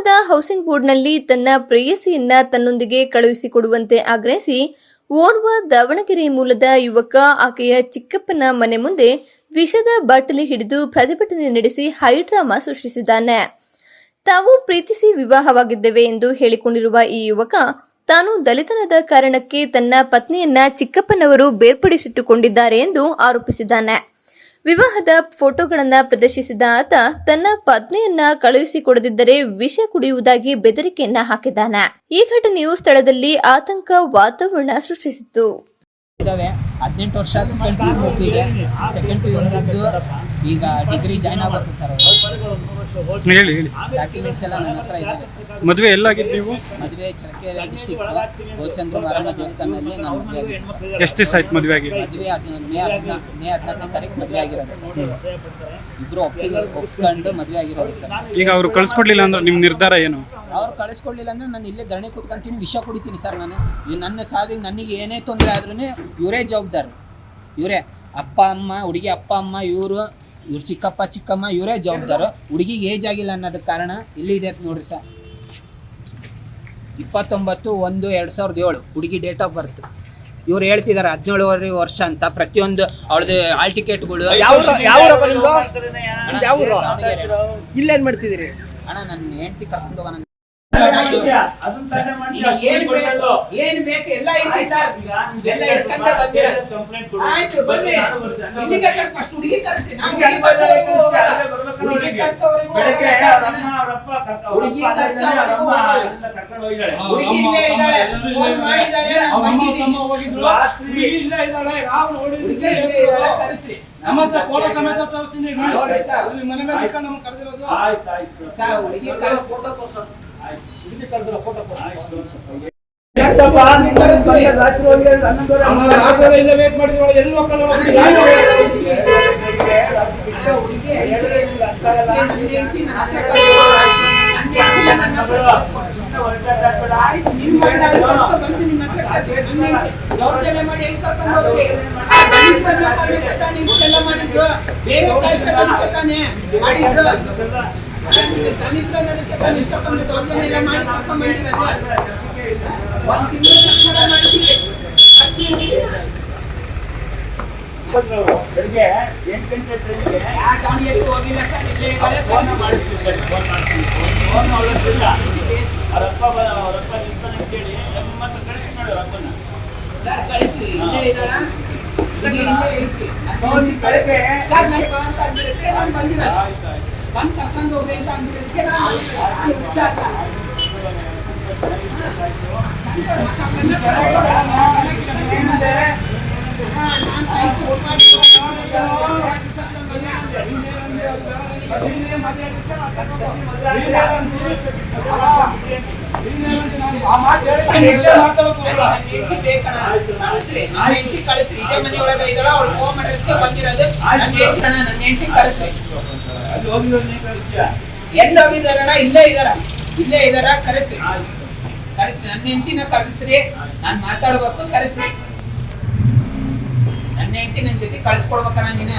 ಪಟ್ಟಣದ ಹೌಸಿಂಗ್ ಬೋರ್ಡ್ನಲ್ಲಿ ತನ್ನ ಪ್ರೇಯಸಿಯನ್ನ ತನ್ನೊಂದಿಗೆ ಕಳುಹಿಸಿಕೊಡುವಂತೆ ಆಗ್ರಹಿಸಿ ಓರ್ವ ದಾವಣಗೆರೆ ಮೂಲದ ಯುವಕ ಆಕೆಯ ಚಿಕ್ಕಪ್ಪನ ಮನೆ ಮುಂದೆ ವಿಷದ ಬಾಟಲಿ ಹಿಡಿದು ಪ್ರತಿಭಟನೆ ನಡೆಸಿ ಹೈಡ್ರಾಮಾ ಸೃಷ್ಟಿಸಿದ್ದಾನೆ. ತಾವು ಪ್ರೀತಿಸಿ ವಿವಾಹವಾಗಿದ್ದೇವೆ ಎಂದು ಹೇಳಿಕೊಂಡಿರುವ ಈ ಯುವಕ ತಾನು ದಲಿತನದ ಕಾರಣಕ್ಕೆ ತನ್ನ ಪತ್ನಿಯನ್ನ ಚಿಕ್ಕಪ್ಪನವರು ಬೇರ್ಪಡಿಸಿಟ್ಟುಕೊಂಡಿದ್ದಾರೆ ಎಂದು ಆರೋಪಿಸಿದ್ದಾನೆ. ವಿವಾಹದ ಫೋಟೋಗಳನ್ನು ಪ್ರದರ್ಶಿಸಿದ ಆತ ತನ್ನ ಪತ್ನಿಯನ್ನ ಕಳುಹಿಸಿಕೊಡದಿದ್ದರೆ ವಿಷ ಕುಡಿಯುವುದಾಗಿ ಬೆದರಿಕೆಯನ್ನ ಹಾಕಿದ್ದಾನೆ. ಈ ಘಟನೆಯು ಸ್ಥಳದಲ್ಲಿ ಆತಂಕ ವಾತಾವರಣ ಸೃಷ್ಟಿಸಿತ್ತು. 18 ವರ್ಷ ಸೆಕೆಂಡ್ ಪಿ ಯು ಮುಗಿದಿದೆ. ಸೆಕೆಂಡ್ ಪಿ ಯು ಮುಗಿದು ಈಗ ಡಿಗ್ರಿ ಜಾಯ್ನ್ ಆಗುತ್ತೆ ಸರ್. ಹೇಳಿ ಡಾಕ್ಯುಮೆಂಟ್ಸ್ ಎಲ್ಲ ನನ್ನ ಹತ್ರ ಇದ್ದಾವೆ ಸರ್. ಮದುವೆ ಎಲ್ಲಾಗಿದ್ದು ನೀವು? ಮದುವೆ ಚಳ್ಳಕೆರೆ ಡಿಸ್ಟಿಕ್ ಗೋಚಂದ್ರ ಮಾರಮ್ಮ ದೇವಸ್ಥಾನದಲ್ಲಿ ನಾನು ಮದುವೆ ಆಗಿದೆ ಸರ್. ಎಷ್ಟು ದಿವಸ ಆಯ್ತು ಮದುವೆ ಆಗಿ? ಮದುವೆ ಮೇ 14ನೇ ತಾರೀಕು ಮದುವೆ ಆಗಿರೋದು ಸರ್. ಇಬ್ಬರು ಒಪ್ಕೊಂಡು ಮದುವೆ ಆಗಿರೋದು ಸರ್. ಈಗ ಅವರು ಕಳ್ಸ್ಕೊಡ್ಲಿಲ್ಲ ಅಂದ್ರೆ ನಿಮ್ಮ ನಿರ್ಧಾರ ಏನು? ಅವ್ರು ಕಳಿಸ್ಕೊಡ್ಲಿಲ್ಲ ಅಂದ್ರೆ ನಾನು ಇಲ್ಲೇ ಧರಣಿ ಕೂತ್ಕೊಂತೀನಿ, ವಿಷ ಕುಡಿತೀನಿ ಸರ್. ನಾನು ನನ್ನ ಸಾವಿಗೆ ನನಗೆ ಏನೇ ತೊಂದರೆ ಆದ್ರೂ ಇವರೇ ಜವಾಬ್ದಾರು. ಇವರೇ ಅಪ್ಪ ಅಮ್ಮ, ಹುಡುಗಿ ಅಪ್ಪ ಅಮ್ಮ, ಇವ್ರ ಚಿಕ್ಕಪ್ಪ ಚಿಕ್ಕಮ್ಮ ಇವರೇ ಜವಾಬ್ದಾರು. ಹುಡುಗಿಗೆ ಏಜ್ ಆಗಿಲ್ಲ ಅನ್ನೋದಕ್ಕೆ ಕಾರಣ ಇಲ್ಲಿ ಇದೆ ನೋಡ್ರಿ ಸರ್. 29/1/2007 ಹುಡುಗಿ ಡೇಟ್ ಆಫ್ ಬರ್ತ್. ಇವ್ರು ಹೇಳ್ತಿದ್ದಾರೆ 17 ವರ್ಷ ಅಂತ. ಪ್ರತಿಯೊಂದು ಅವಳದು ಹಾಲ್ ಟಿಕೆಟ್ಗಳು. ಇಲ್ಲೇನ್ ಮಾಡ್ತಿದ್ದೀರಿ ಅಣ್ಣ? ನನ್ನ ಹೆಂಡತಿ ಕರ್ಕೊಂಡು ಹೋಗೋಣ. ಏನ್ ಬೇಕು ಎಲ್ಲ ಐತಿ ಸರ್. ಎಲ್ಲ ಹಿಡ್ಕಂತ ಬಂದಿರೋದು. ಆಯ್ತು ಬರ್ಲಿ. ಇಲ್ಲಿಗೆ ಫಸ್ಟ್ ಹುಡುಗಿ ಕರ್ಸಿ. ಹುಡುಗಿ ಕರ್ಸೋವರೆಗೂ ಹುಡುಗಿ ಕರ್ಸೋವರೆಗೂ ಹುಡುಗಿ ಇಲ್ಲೇ ಇದ್ದಾಳೆ. ಫೋನ್ ಮಾಡಿದ್ದಾಳೆ, ನಾನು ಬಂದಿದ್ದೀನಿ. ಇಲ್ಲೇ ಇದ್ದಾಳೆ, ನಾವು ನೋಡಿದ್ವಿ. ಕರ್ಸಿ ನಮ್ಮ ಹತ್ರ ಫೋಟೋ ಸಮೇತ ತೋರಿಸ್ತೀನಿ ನೋಡಿ ಸರ್. ಮನೆ ಮೇಲೆ ಇಟ್ಕೊಂಡು ನಮ್ಗೆ ಕರೆದಿರೋದು. ಆಯ್ತು ಸರ್, ಹುಡುಗಿ ಕರ್ಸಿ ಫೋಟೋ ತೋರಿಸೋಣ. ಹುಡುಗಿ ಕರೆದಿರೋ ಫೋಟೋ ವೇಟ್ ಮಾಡಿದ್ರು. ಎಲ್ಲಿ ಮಕ್ಕಳು ದೌರ್ಜನ್ಯ ಮಾಡಿ ಹೆಂಗ್ ಕರ್ಕೊಂಡು ಹೋಗ್ರಿ? ಇಷ್ಟೆಲ್ಲ ಮಾಡಿದ್ದು ಬೇರೆ ಕಷ್ಟ ತಾನೇ ಮಾಡಿದ್ದು. ದಲಿತರ ಅನ್ನೋದಕ್ಕೆ ತಾನು ಇಷ್ಟಕ್ಕೊಂದು ದೌರ್ಜನ್ಯ ಎಲ್ಲ ಮಾಡಿ ಕರ್ಕೊಂಡ್ ಬಂದಿರೋದು. 1 ತಿಂಗಳು ಸಂಸಾರ ಮಾಡ್ತೀವಿ. ಬೆಳಿಗ್ಗೆ 8 ಗಂಟೆ ಟ್ರೈನ್ಗೆ ಗಾಡಿಯಲ್ಲಿ ಹೋಗಿಲ್ಲ ಸರ್. ಇಲ್ಲೇ ಫೋನ್ ಮಾಡ್ತಿಲ್ಲ. ಅವರಪ್ಪ ನಿಂತಾನೆ ಕೇಳಿ ಮತ್ತೆ ಕಳಿಸಿ ನೋಡಿ ಅಪ್ಪನ ಸರ್. ಕಳಿಸಿ. ಇಲ್ಲೇ ಇದ್ದಾಳ, ಇಲ್ಲೇ ಐತಿ. ಕಳಿಸಿ ಸರ್. ನನಗೆ ಅಂತ ಅಂದಿರುತ್ತೆ, ನಾನು ಬಂದಿರೋದು. ಬಂದು ಕರ್ಕೊಂಡು ಹೋಗ್ರಿ ಅಂತ ಅಂದಿರೋದಕ್ಕೆ ನಾನು ಹುಚ್ಚ ಅಲ್ಲ. ನಾನು ಕೈಗೆ ಊಟ ಮಾಡಿ ಕಳಿಸ್ರಿ. ಇದೇ ಮನೆ ಒಳಗೆ ಇದ್ದಾಳ, ಅವಳು ಫೋನ್ ಮಾಡೋದಕ್ಕೆ ಬಂದಿರೋದು. ನನ್ನ ಹೆಂಡತಿ ಕಳಿಸ್ರಿ. ಎಲ್ಲಿ ಹೋಗಿದ್ದಾರಣ? ಇಲ್ಲೇ ಇದ್ದಾರ. ಕರೆಸ್ರಿ. ನನ್ನ ಹೆಂಡತಿನ ಕಳಿಸ್ರಿ. ನಾನು ಮಾತಾಡ್ಬೇಕು. ಕರೆಸ್ರಿ. ನನ್ನ ಹೆಂಡತಿ ನನ್ನ ಜೊತೆ ಕಳಿಸ್ಕೊಡ್ಬೇಕಣ್ಣ. ನೀನು